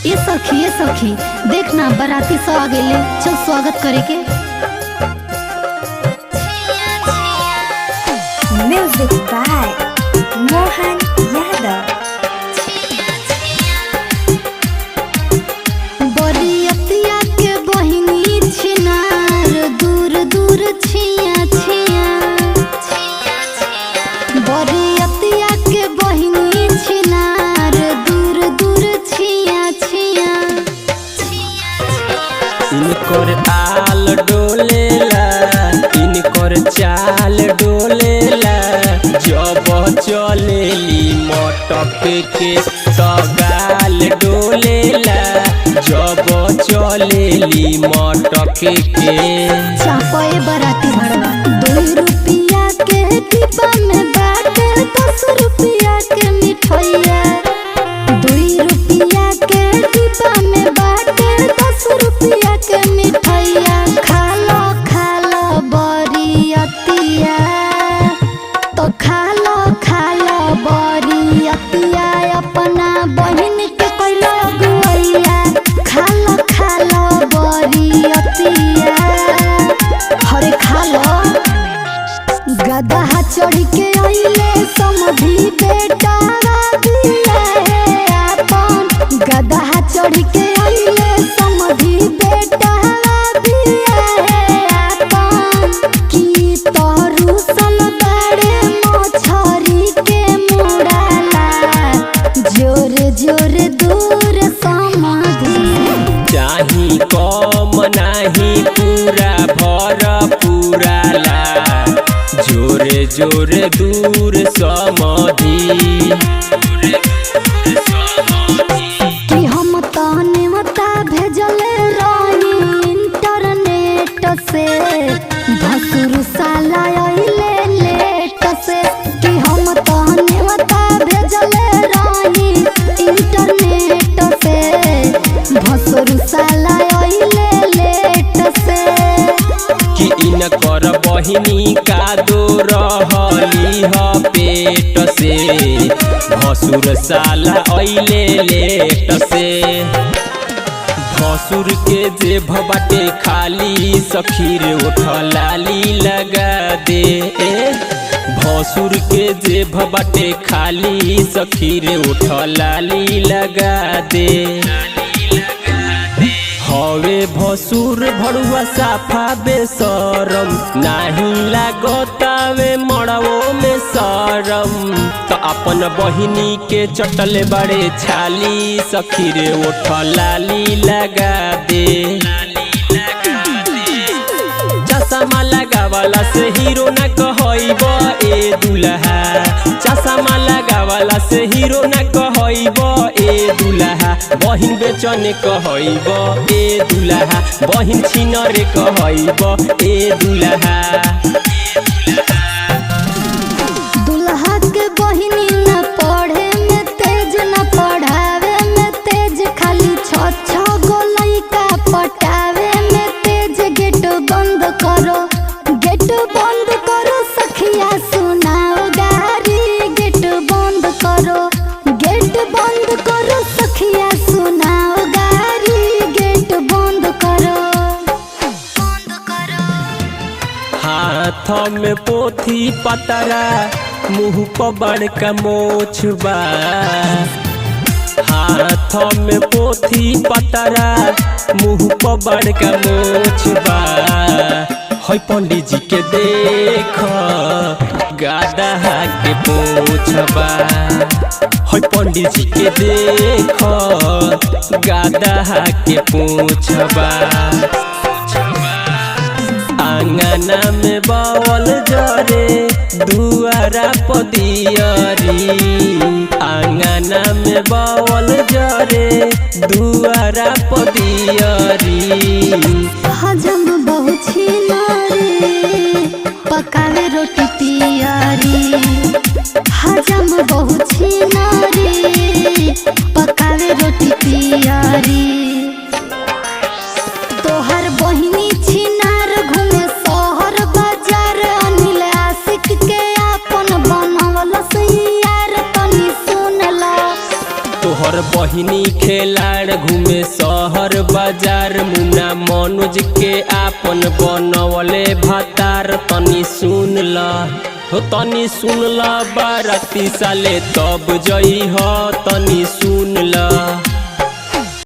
ये सखी देख ना बाराती सब आ गए, चल स्वागत करे के। Music by Mohan Yadav. बरियतिया के बहिनी छिनार दूर दूर छिया छिया, बरियतिया के बहिनी छिनार दूर दूर छिया छिया। इनकर आल डोलेला, इनकर चाल डोलेला, जब चलेली मटक के सगाल डोलेला, जब चलेली मटक के। चापे बराती भरवा 2 रुपया के डिब्बा में बाटे 10 रुपया के मिठाइया, 2 रुपया के डिब्बा में बाटे 10 रुपया के मिठाइया। खा लो बरियतिया, तो खा लो बरियतिया, अपना बहिन के कोइलो गुइया। खा लो बरियतिया, हरे खा लो। गदहा चढ़ के आइले समधी बेटा दिया है अपन, गदहा चढ़ के आइले समधी बेटा दिया है अपन। की तोरू सल बड़े मछरी के मुड़ाला, जोरे जोरे दूर समधी। चाही कम नाही पूरा भर पूराला, जोरे जोरे दूर समधी। कि हम तने मता भेजले रही इंटरनेट से, भसुर साला आइले लेट से। कि हम तने मता भेजले रही इंटरनेट से, भसुर साला आइले लेट से। कि इनकर बहिनी का दो रहली ह पेट से, भसुर साला अइले लेट से। भसुर के जेब बाटे खाली, सखीर उठलाली लगा दे। भसुर के जेब बाटे खाली, सखीर उठलाली लगा दे। हवे भसुर भड़ुआ साफा बेसरम, नाही लागतावे मड़वो में शरम। तो अपन बहिनी के चटले बड़े छाली, सखीर उठलाली लगा दे। चश्मा लगावला से हीरो न कहइब ए दुल्हा, चश्मा लगावला से हीरो न कहइब ए दुल्हा। बहिन बेचने कहइब ए दुल्हा, बहिन छिनरे कहइब ए दुल्हा। दुल्हा के बहिनी न पढ़े में तेज, न पढ़ावे में तेज, खाली 6 गो लइका पटावे में तेज। गेट बंद करो सखिया सुनाओ गारी, गेट बंद करो सखिया सुनाओ गारी, गेट बंद करो। हाथ में पोथी पतरा, मुँह पर बड़का मोछ बा। हाथ में पोथी पतरा, मुँह पर बड़का मोछ बा। है पंडित जी के देख गादहा के पोछबा, है पंडित जी के देख गादहा के पोछबा। आंगना में बावल जरे दुआरा पदियरी, आंगना में बावल जरे दुआरा पदियरी। हजम बहुत छिनारे पकावे रोटी तियारी, हजम बहुत छिनारे पकावे रोटी तियारी। तोहर बहिनी छिनार घूमे शहर बाजार, अनिल आशिक के अपन बनवल से यार तनी सुन ला। तोहर तोहर बहिनी खेलाड़ घूमे शहर बाजार मुन्ना मनोज के आपन बनवले भतार तनी सुन ला हो तनी सुन ला बाराती साले तब जई हो तनी सुन ला।